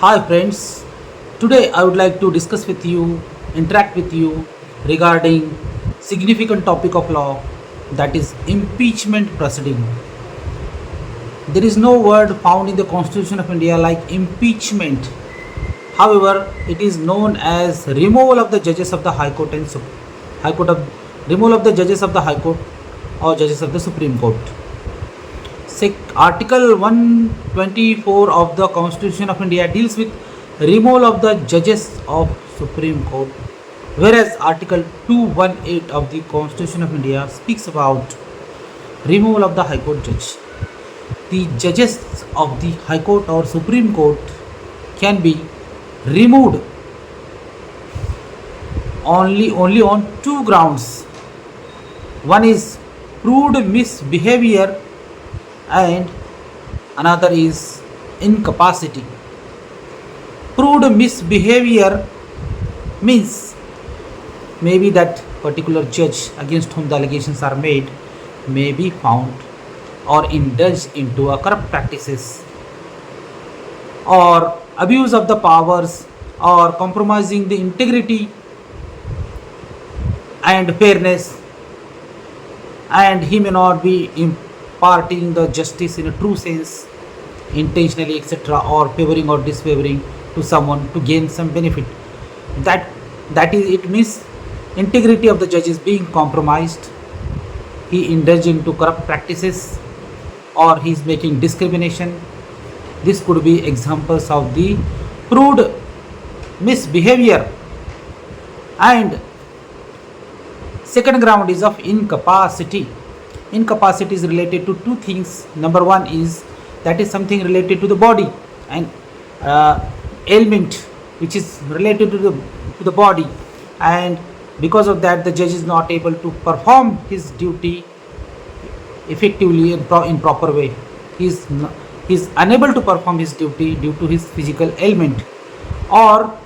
Hi friends, today I would like to discuss with you, interact with you regarding significant topic of law, that is impeachment proceeding. There is no word found in the Constitution of India like impeachment. However, it is known as removal of the judges of the High Court and High Court of removal of the judges of the High Court or judges of the Supreme Court. Article 124 of the Constitution of India deals with removal of the judges of Supreme Court, whereas Article 218 of the Constitution of India speaks about removal of the High Court judge. The judges of the High Court or Supreme Court can be removed only on two grounds. One is proved misbehavior and another is incapacity. Proved misbehavior means maybe that particular judge against whom the allegations are made may be found or indulged into a corrupt practices or abuse of the powers or compromising the integrity and fairness, and he may not be imparting the justice in a true sense intentionally, etc., or favoring or disfavoring to someone to gain some benefit. That is it means integrity of the judge is being compromised. He indulged into corrupt practices or he is making discrimination. This could be examples of the proved misbehavior. And second ground is of incapacity. Incapacity is related to two things. Number one is that is something related to the body, and ailment which is related to the body, and because of that the judge is not able to perform his duty effectively in proper way. He is unable to perform his duty due to his physical ailment, or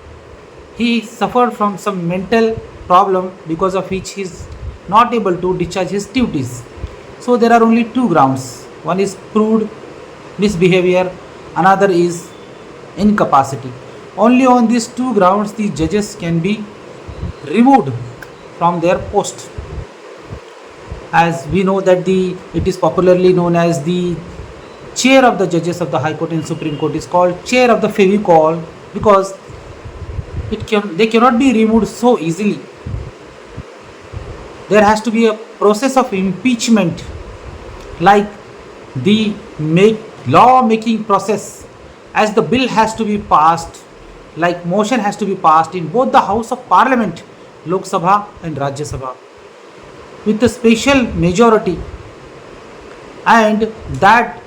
he suffered from some mental problem because of which he is not able to discharge his duties. So there are only two grounds. One is proved misbehavior, another is incapacity. Only on these two grounds the judges can be removed from their post. As we know that it is popularly known as the chair of the judges of the High Court and Supreme Court is called chair of the Fevicol, because they cannot be removed so easily. There has to be a process of impeachment, like the law making process, as the bill has to be passed, like motion has to be passed in both the House of Parliament, Lok Sabha and Rajya Sabha, with a special majority, and that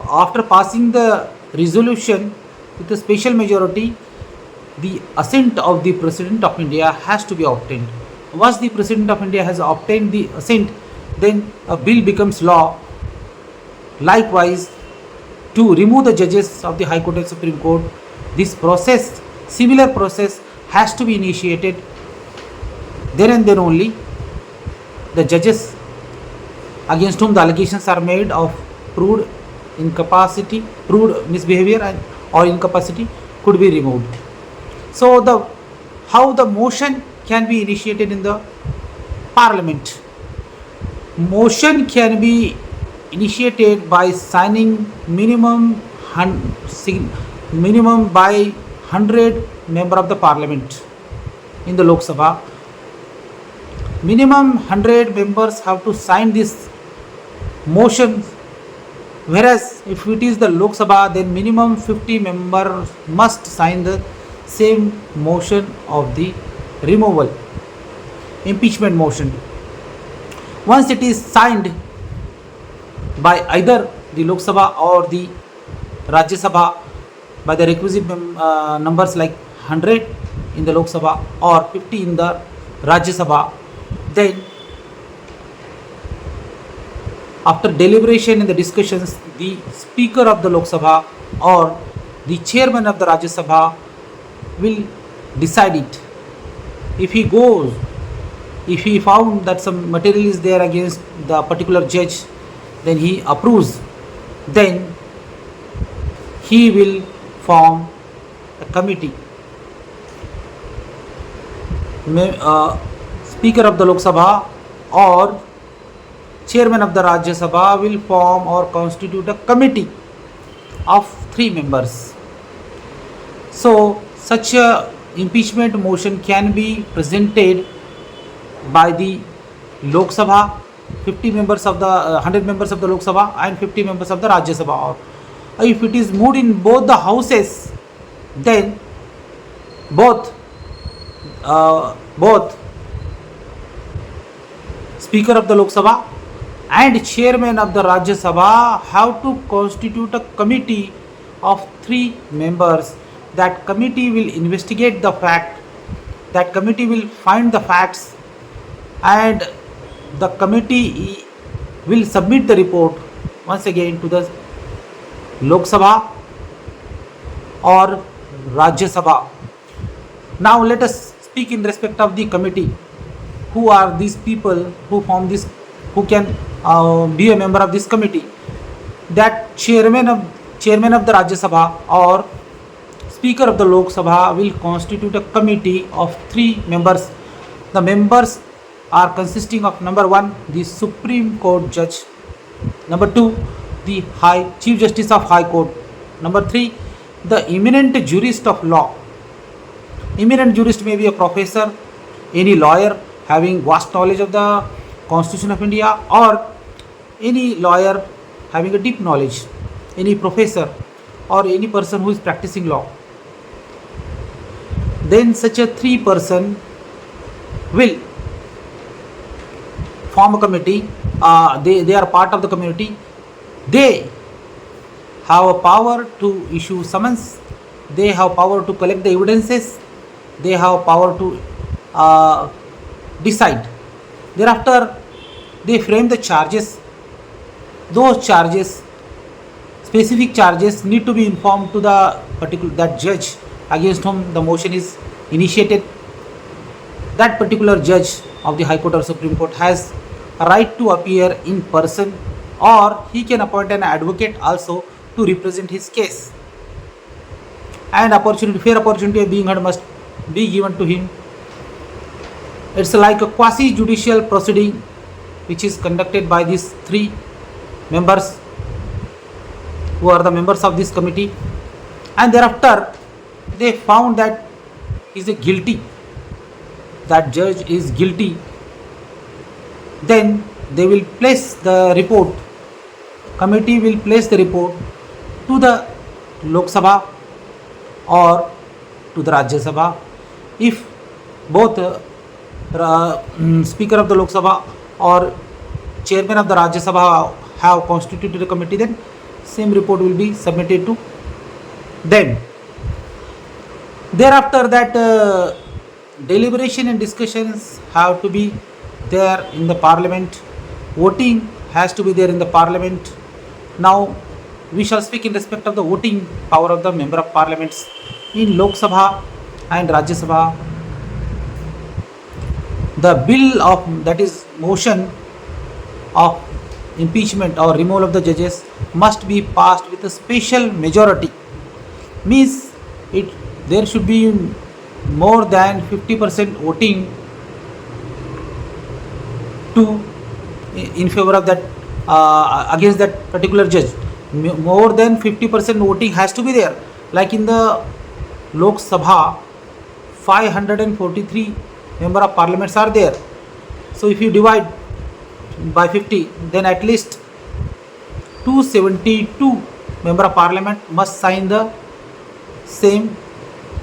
after passing the resolution with a special majority, the assent of the President of India has to be obtained. Once the President of India has obtained the assent, then a bill becomes law. Likewise, to remove the judges of the High Court and Supreme Court, this process, similar process, has to be initiated. Then and then only the judges against whom the allegations are made of proved incapacity, proved misbehavior or incapacity could be removed. So how the motion can be initiated in the Parliament? Motion can be initiated by signing minimum by 100 member of the Parliament. In the Lok Sabha, minimum 100 members have to sign this motion, whereas if it is the Lok Sabha, then minimum 50 members must sign the same motion of the removal, impeachment motion. Once it is signed by either the Lok Sabha or the Rajya Sabha by the requisite numbers like 100 in the Lok Sabha or 50 in the Rajya Sabha, then after deliberation and the discussions, the Speaker of the Lok Sabha or the Chairman of the Rajya Sabha will decide it. If he found that some material is there against the particular judge, then he approves. Then he will form a committee. Speaker of the Lok Sabha or Chairman of the Rajya Sabha will form or constitute a committee of 3 members. So such a impeachment motion can be presented by the Lok Sabha, 50 members of the 100 members of the Lok Sabha and 50 members of the Rajya Sabha. Or if it is moved in both the houses, then both Speaker of the Lok Sabha and Chairman of the Rajya Sabha have to constitute a committee of 3 members. That committee will investigate the fact, that committee will find the facts, and the committee will submit the report once again to the Lok Sabha or Rajya Sabha. Now let us speak in respect of the committee. Who are these people who form this, who can be a member of this committee? That chairman of the Rajya Sabha or Speaker of the Lok Sabha will constitute a committee of 3 members. The members are consisting of number 1, the Supreme Court judge; number 2, the Chief Justice of High Court; number 3, the eminent jurist of law. Eminent jurist may be a professor, any lawyer having vast knowledge of the Constitution of India, or any lawyer having a deep knowledge, any professor or any person who is practicing law. Then such a 3 person will form a committee. They are part of the community. They have a power to issue summons. They have power to collect the evidences. They have power to decide. Thereafter, they frame the charges. Those charges, specific charges, need to be informed to the that judge against whom the motion is initiated. That particular judge of the High Court or Supreme Court has a right to appear in person, or he can appoint an advocate also to represent his case. And fair opportunity of being heard must be given to him. It's like a quasi-judicial proceeding which is conducted by these 3 members who are the members of this committee. And thereafter, they found that he is guilty, that judge is guilty. Then they will place the report, committee will place the report to the Lok Sabha or to the Rajya Sabha. If both Speaker of the Lok Sabha or Chairman of the Rajya Sabha have constituted a committee, then same report will be submitted to them. Thereafter, that deliberation and discussions have to be there in the Parliament. Voting has to be there in the Parliament. Now we shall speak in respect of the voting power of the Member of Parliaments in Lok Sabha and Rajya Sabha. The bill of, that is motion of impeachment or removal of the judges, must be passed with a special majority. Means there should be more than 50% voting in favor of that against that particular judge. More than 50% voting has to be there. Like in the Lok Sabha, 543 member of parliaments are there. So if you divide by 50, then at least 272 member of parliament must sign the same.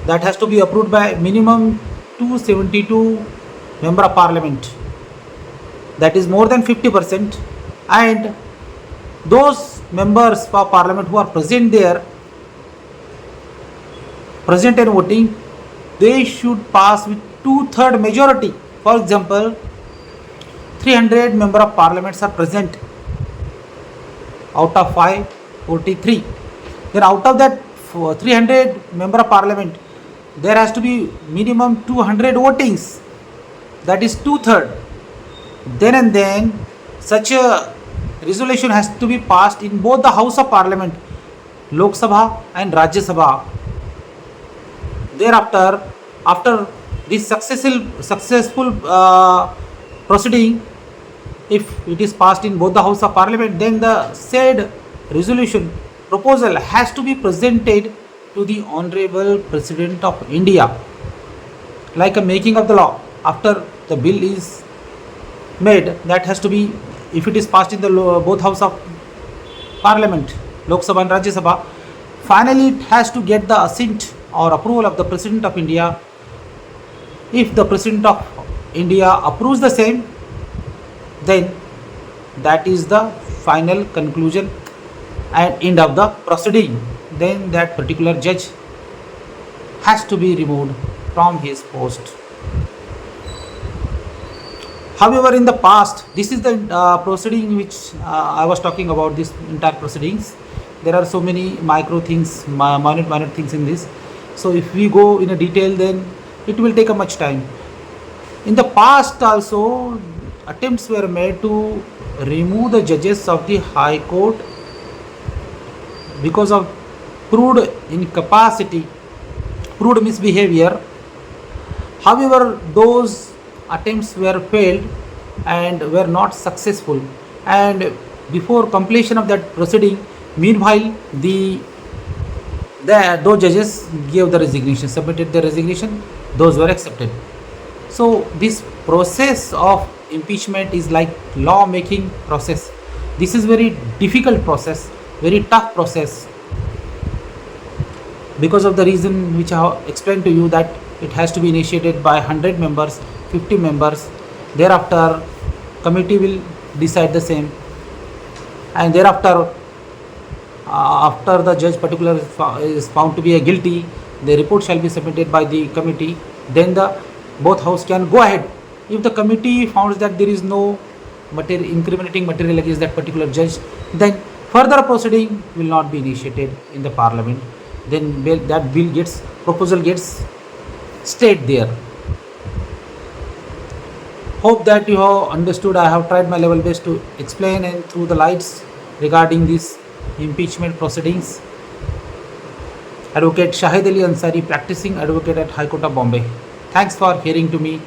That has to be approved by minimum 272 member of parliament. That is more than 50%. And those members of parliament who are present there, present and voting, they should pass with 2/3 majority. For example, 300 member of parliaments are present out of 543. Then out of that 300 member of parliament, there has to be minimum 200 votings. That is 2/3. Then and then such a resolution has to be passed in both the House of Parliament, Lok Sabha and Rajya Sabha. Thereafter, after this successful proceeding, if it is passed in both the House of Parliament, then the said resolution proposal has to be presented to the Honorable President of India, like a making of the law. After the bill is made, that has to be, if it is passed in the both House of Parliament, Lok Sabha and Rajya Sabha, finally it has to get the assent or approval of the President of India. If the President of India approves the same, then that is the final conclusion and end of the proceeding. Then that particular judge has to be removed from his post. However, in the past, this is the proceeding which I was talking about, this entire proceedings. There are so many micro things, minute things in this. So if we go in a detail, then it will take a much time. In the past also, attempts were made to remove the judges of the High Court because of proved incapacity, proved misbehavior. However, those attempts were failed and were not successful, and before completion of that proceeding, meanwhile those judges gave the resignation, submitted the resignation, those were accepted. So this process of impeachment is like law making process. This is very difficult process, very tough process, because of the reason which I have explained to you, that it has to be initiated by 100 members, 50 members. Thereafter, committee will decide the same, and thereafter, after the judge particular is found to be a guilty, the report shall be submitted by the committee. Then the both house can go ahead. If the committee finds that there is no incriminating material against that particular judge, then further proceeding will not be initiated in the parliament. Then that proposal gets stayed there. Hope that you have understood. I have tried my level best to explain and through the lights regarding this impeachment proceedings. Advocate Shahid Ali Ansari, practicing advocate at High Court of Bombay. Thanks for hearing to me.